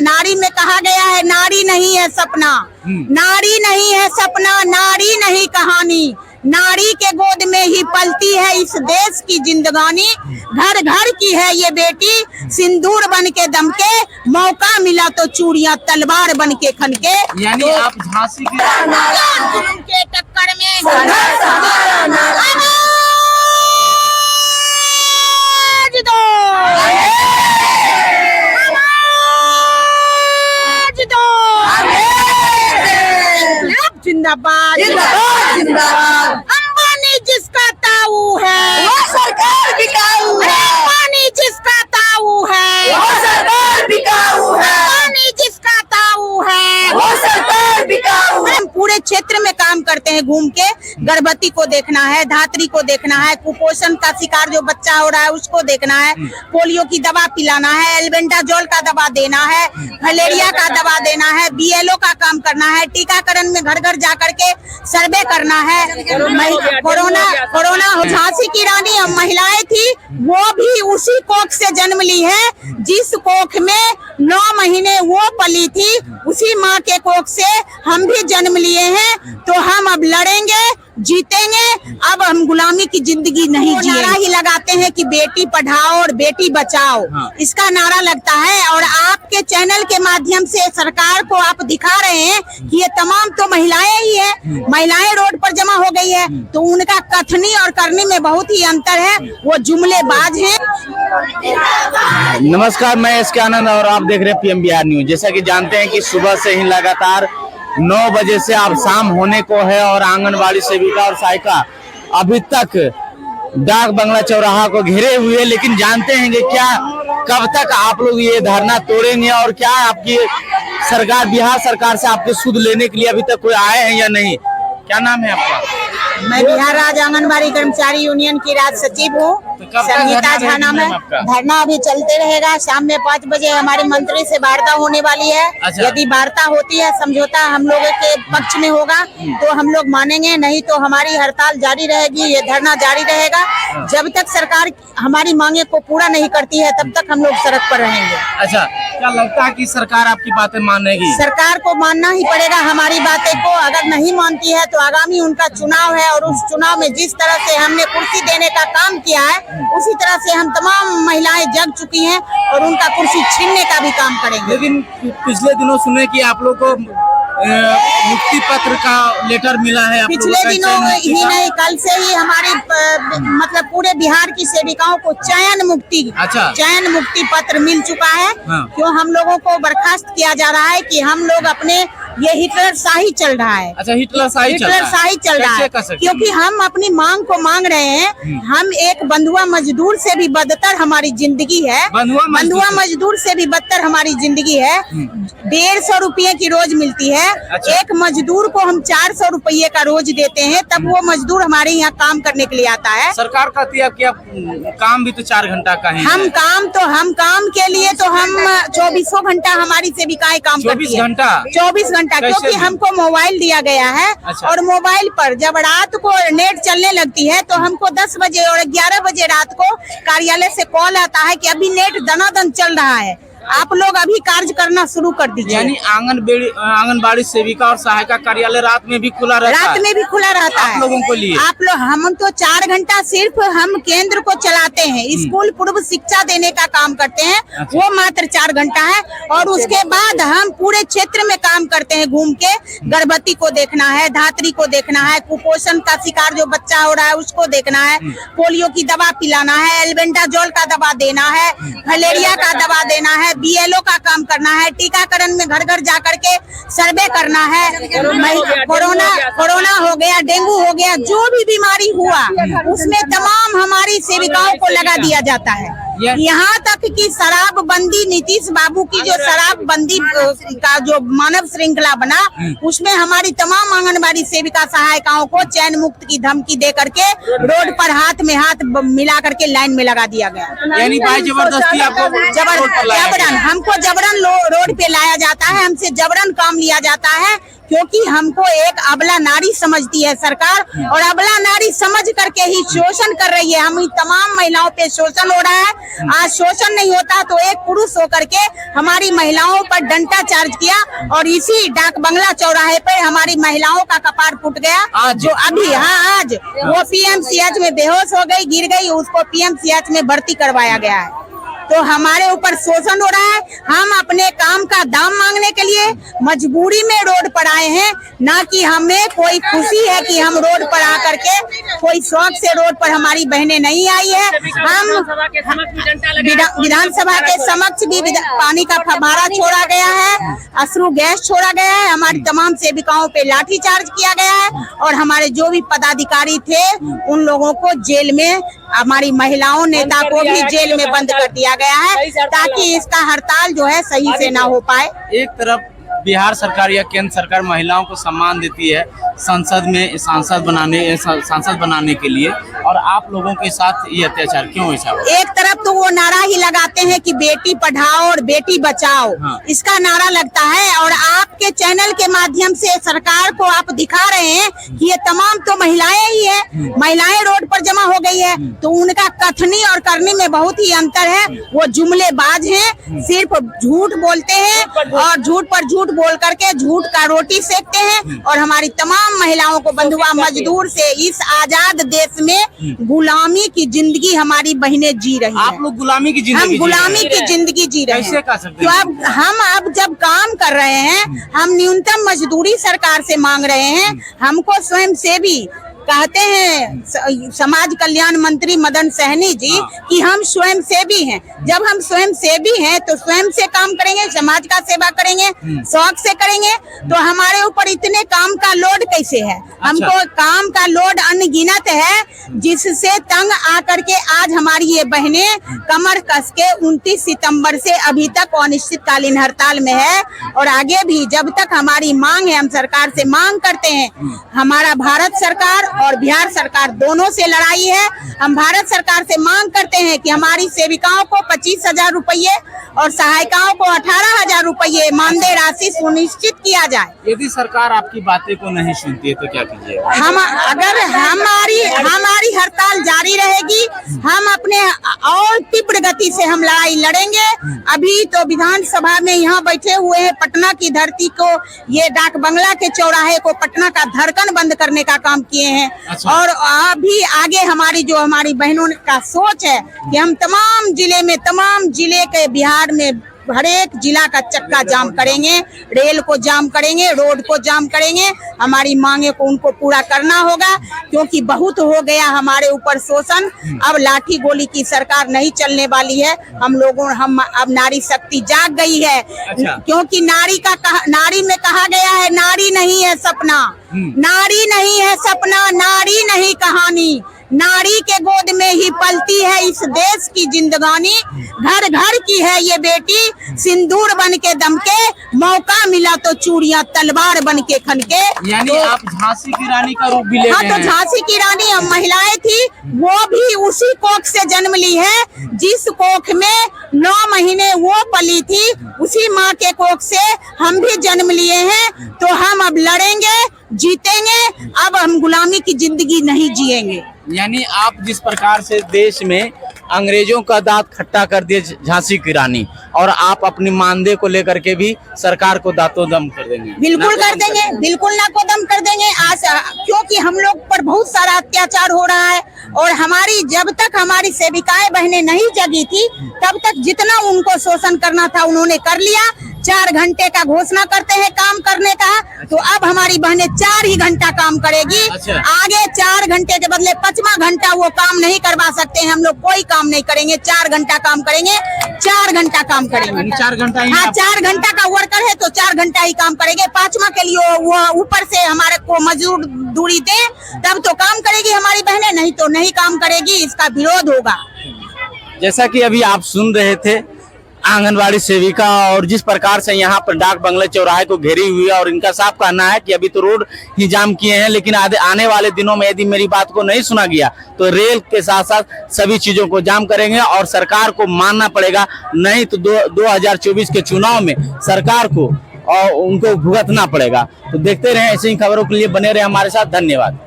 नारी में कहा गया है नारी नहीं है सपना, नारी नहीं है सपना, नारी नहीं कहानी, नारी के गोद में ही पलती है इस देश की जिंदगानी। घर घर की है ये बेटी सिंदूर बन के दमके, मौका मिला तो चूड़ियां तलवार बन के खनके। यानी आप झांसी की जुल्म के टक्कर में आवाज दो, आवाज दो, जिंदाबाद जिंदाबाद जिंदाबाद। अंबानी जिसका ताऊ है वो सरकार बिकाऊ है, अंबानी जिसका ताऊ है वो सरकार बिकाऊ है, अंबानी जिसका ताऊ है वो सरकार बिकाऊ है। हम पूरे क्षेत्र में काम करते हैं घूम के, गर्भवती को देखना है, धात्री को देखना है, कुपोषण का शिकार जो बच्चा हो रहा है उसको देखना है, पोलियो की दवा पिलाना है, एल्बेंडाजोल का दवा देना है, मलेरिया का दवा देना है, बीएलओ का काम करना है, टीकाकरण में घर घर जा करके सर्वे करना है। कोरोना झांसी की रानी हम महिलाएं थी, वो भी उसी कोख से जन्म ली है जिस कोख में 9 महीने वो पली थी, उसी माँ के कोख से हम भी जन्म लिए हैं। तो हम अब लड़ेंगे, जीतेंगे, अब हम गुलामी की जिंदगी नहीं जिएंगे। नारा ही लगाते हैं कि बेटी पढ़ाओ और बेटी बचाओ, इसका नारा लगता है। और आपके चैनल के माध्यम से सरकार को आप दिखा रहे हैं कि ये तमाम तो महिलाएं ही है, महिलाएं रोड पर जमा हो गई है, तो उनका कथनी और करने में बहुत ही अंतर है, वो जुमलेबाज हैं। नमस्कार, मैं एस के आनंद और आप देख रहे हैं पीएम बिहार न्यूज। जैसा कि जानते हैं कि सुबह से ही लगातार 9 बजे से अब शाम होने को है और आंगनबाड़ी सेविका और सहायिका अभी तक डाक बंगला चौराहा को घेरे हुए, लेकिन जानते हैं कि क्या कब तक आप लोग ये धरना तोड़ेंगे और क्या आपकी सरकार, बिहार सरकार से आपके सूद लेने के लिए अभी तक कोई आए हैं या नहीं? क्या नाम है आपका? मैं बिहार राज्य आंगनबाड़ी कर्मचारी यूनियन की राज्य सचिव हूँ, संगीता झा नाम है। धरना अभी चलते रहेगा, शाम में 5 बजे हमारे मंत्री से वार्ता होने वाली है। यदि वार्ता होती है, समझौता हम लोगों के पक्ष में होगा तो हम लोग मानेंगे, नहीं तो हमारी हड़ताल जारी रहेगी, ये धरना जारी रहेगा। जब तक सरकार हमारी मांगे को पूरा नहीं करती है तब तक हम लोग सड़क पर रहेंगे। अच्छा, क्या लगता है कि सरकार आपकी बातें मानेगी? सरकार को मानना ही पड़ेगा हमारी बातें को, अगर नहीं मानती है तो आगामी उनका चुनाव है और उस चुनाव में जिस तरह से हमने कुर्सी देने का काम किया है उसी तरह से हम तमाम महिलाएं जग चुकी हैं और उनका कुर्सी छीनने का भी काम करेंगे। लेकिन पिछले दिनों सुने कि आप लोग को मुक्ति पत्र का लेटर मिला है। पिछले दिनों ही नहीं, कल से ही हमारी मतलब पूरे बिहार की सेविकाओं को चयन मुक्ति पत्र मिल चुका है। क्यों हम लोगों को बर्खास्त किया जा रहा है कि हम लोग अपने ये हिटलर शाही चल रहा है। अच्छा, हिटलर शाही चल रहा है क्योंकि हम अपनी मांग को मांग रहे हैं। हम एक बंधुआ मजदूर से भी बदतर हमारी जिंदगी है, बंधुआ मजदूर से भी बदतर हमारी जिंदगी है। 150 रुपये की रोज मिलती है। अच्छा। एक मजदूर को हम 400 रुपये का रोज देते हैं, तब वो मजदूर हमारे यहाँ काम करने के लिए आता है। सरकार कहती है कि काम भी तो 4 घंटा का है। हम काम के लिए तो हम 24 घंटा हमारी सेविकाएं काम करती है। 24 घंटा क्योंकि हमको मोबाइल दिया गया है। अच्छा। और मोबाइल पर जब रात को नेट चलने लगती है तो हमको 10 बजे और 11 बजे रात को कार्यालय से कॉल आता है कि अभी नेट दनादन चल रहा है, आप लोग अभी कार्य करना शुरू कर दीजिए। यानी आंगनबाड़ी सेविका और सहायिका कार्यालय रात में भी खुला रहता है? रात में भी खुला रहता है। आप लोगों को लिए हम तो 4 घंटा सिर्फ हम केंद्र को चलाते हैं, स्कूल पूर्व शिक्षा देने का काम करते हैं। अच्छा। वो मात्र 4 घंटा है और उसके बाद हम पूरे क्षेत्र में काम करते हैं घूम के। गर्भवती को देखना है, धात्री को देखना है, कुपोषण का शिकार जो बच्चा हो रहा है उसको देखना है, पोलियो की दवा पिलाना है, एल्बेंडाजोल का दवा देना है, मलेरिया का दवा देना है, बीएलओ का काम करना है, टीकाकरण में घर घर जा करके सर्वे करना है। कोरोना हो गया, डेंगू हो गया, जो भी बीमारी हुआ उसमें तमाम हमारी सेविकाओं को लगा दिया जाता है। यहाँ तक कि शराबबंदी, नीतीश बाबू की जो शराबबंदी का जो मानव श्रृंखला बना उसमें हमारी तमाम आंगनबाड़ी सेविका सहायिकाओं को चयन मुक्त की धमकी दे करके रोड पर हाथ में हाथ मिला करके लाइन में लगा दिया गया। यानी भाई जबरदस्ती आपको हमको जबरन रोड पे लाया जाता है, हमसे जबरन काम लिया जाता है क्योंकि हमको एक अबला नारी समझती है सरकार, और अबला नारी समझ करके ही शोषण कर रही है। हम तमाम महिलाओं पे शोषण हो रहा है। आज शोषण नहीं होता तो एक पुरुष होकर के हमारी महिलाओं पर डंडा चार्ज किया, और इसी डाक बंगला चौराहे पे हमारी महिलाओं का कपार फूट गया। जो अभी आज वो पीएमसीएच में बेहोश हो गई, गिर गई, उसको पीएमसीएच में भर्ती करवाया गया है। तो हमारे ऊपर शोषण हो रहा है। हम अपने काम का दाम मांगने के लिए मजबूरी में रोड पर आए हैं, ना कि हमें कोई खुशी है कि हम रोड पर आकर के कोई शौक से रोड पर हमारी बहनें नहीं आई है। हम विधानसभा के समक्ष भी पानी का फव्वारा छोड़ा गया है, अश्रु गैस छोड़ा गया है, हमारी तमाम सेविकाओं पे लाठीचार्ज किया गया है, और हमारे जो भी पदाधिकारी थे उन लोगों को जेल में, हमारी महिलाओं नेता को भी जेल में बंद कर दिया गया है, ताकि इसका हड़ताल जो है सही से ना हो पाए। एक तरफ बिहार सरकार या केंद्र सरकार महिलाओं को सम्मान देती है संसद में सांसद बनाने के लिए, और आप लोगों के साथ ये अत्याचार क्यों ऐसा हो? एक तरफ तो वो नारा ही लगाते हैं कि बेटी पढ़ाओ और बेटी बचाओ, इसका नारा लगता है, और आपके चैनल के माध्यम से सरकार को आप दिखा रहे हैं कि ये तमाम तो महिलाएं ही है, महिलाएं रोड पर जमा हो गई है। तो उनका कथनी और करनी में बहुत ही अंतर है। वो जुमलेबाज हैं, सिर्फ झूठ बोलते हैं, और झूठ पर झूठ बोल करके झूठ का रोटी सेकते हैं, और हमारी तमाम महिलाओं को बंधुआ मजदूर से इस आजाद देश में गुलामी की जिंदगी हमारी बहनें जी रही हैं। आप लोग गुलामी की जिंदगी? हम गुलामी की जिंदगी जी रहे हैं। तो अब जब काम कर रहे हैं, हम न्यूनतम मजदूरी सरकार से मांग रहे हैं। हमको स्वयं सेवी कहते हैं समाज कल्याण मंत्री मदन सहनी जी कि हम स्वयं सेवी हैं। जब हम स्वयं सेवी हैं तो स्वयं से काम करेंगे, समाज का सेवा करेंगे, शौक से करेंगे, तो हमारे ऊपर इतने काम का लोड कैसे है? हमको काम का लोड अनगिनत है, जिससे तंग आकर के आज हमारी ये बहनें कमर कस के 29 सितंबर से अभी तक अनिश्चितकालीन हड़ताल में है। और आगे भी जब तक हमारी मांग है, हम सरकार से मांग करते हैं। हमारा भारत सरकार और बिहार सरकार दोनों से लड़ाई है। हम भारत सरकार से मांग करते हैं कि हमारी सेविकाओं को 25,000 रुपये और सहायिकाओं को 18,000 रुपये मानदेय राशि सुनिश्चित किया जाए। यदि सरकार आपकी बातें को नहीं सुनती है तो क्या कीजिएगा? हम अगर हमारी हड़ताल जारी रहेगी, हम अपने और तीव्र गति से हम लड़ाई लड़ेंगे। अभी तो विधानसभा में यहाँ बैठे हुए हैं, पटना की धरती को, ये डाक बंगला के चौराहे को पटना का धड़कन बंद करने का काम किए हैं। अच्छा। और अभी आगे हमारी बहनों का सोच है कि हम तमाम जिले के बिहार में हर एक जिला का चक्का जाम करेंगे, रेल को जाम करेंगे, रोड को जाम करेंगे। हमारी मांगे को उनको पूरा करना होगा, क्योंकि बहुत हो गया हमारे ऊपर शोषण। अब लाठी गोली की सरकार नहीं चलने वाली है। हम अब नारी शक्ति जाग गई है। अच्छा। क्योंकि नारी में कहा गया है, नारी नहीं है सपना, नारी नहीं है सपना, नारी नहीं कहानी, नारी के गोद में ही पलती है इस देश की जिंदगानी। घर घर की है ये बेटी, सिंदूर बन के दमके, मौका मिला तो चूड़ियां तलवार बन के खनके। यानी तो आप झांसी की रानी का रूप भी ले रहे हैं। हाँ, तो झांसी की रानी हम महिलाएं थी, वो भी उसी कोख से जन्म ली है जिस कोख में 9 महीने वो पली थी। उसी माँ के कोख से हम भी जन्म लिए हैं। तो हम अब लड़ेंगे, जीतेंगे। अब हम गुलामी की जिंदगी नहीं जिएंगे। यानी आप जिस प्रकार से देश में अंग्रेजों का दांत खट्टा कर दिए झांसी की रानी, और आप अपनी मानदेय को लेकर के भी सरकार को दांतों दम कर देंगे? बिल्कुल कर देंगे, बिल्कुल ना को दम कर देंगे। आज क्योंकि हम लोग पर बहुत सारा अत्याचार हो रहा है, और जब तक हमारी सेविकाएं बहनें नहीं जगी थी, तब तक जितना उनको शोषण करना था उन्होंने कर लिया। 4 घंटे का घोषणा करते हैं काम करने का, तो अब हमारी बहनें 4 ही घंटा काम करेगी। अच्छा। आगे 4 घंटे के बदले 5वां घंटा वो काम नहीं करवा सकते हैं। हम लोग कोई काम नहीं करेंगे, 4 घंटा काम करेंगे, 4 घंटा काम करेंगे। 4 घंटा? हाँ, 4 घंटा का वर्कर है तो 4 घंटा ही काम करेंगे। 5वां के लिए वो ऊपर से हमारे को मजदूरी दे, तब तो काम करेगी हमारी बहनें, नहीं तो नहीं काम करेगी। इसका विरोध होगा। जैसा कि अभी आप सुन रहे थे आंगनवाड़ी सेविका, और जिस प्रकार से यहाँ पर डाक बंगले चौराहे को घेरी हुई है, और इनका साफ कहना है कि अभी तो रोड ही जाम किए हैं, लेकिन आने वाले दिनों में यदि मेरी बात को नहीं सुना गया तो रेल के साथ साथ सभी चीजों को जाम करेंगे, और सरकार को मानना पड़ेगा। नहीं तो 2024 के चुनाव में सरकार को और उनको भुगतना पड़ेगा। तो देखते रहे ऐसे ही खबरों के लिए बने रहे हमारे साथ। धन्यवाद।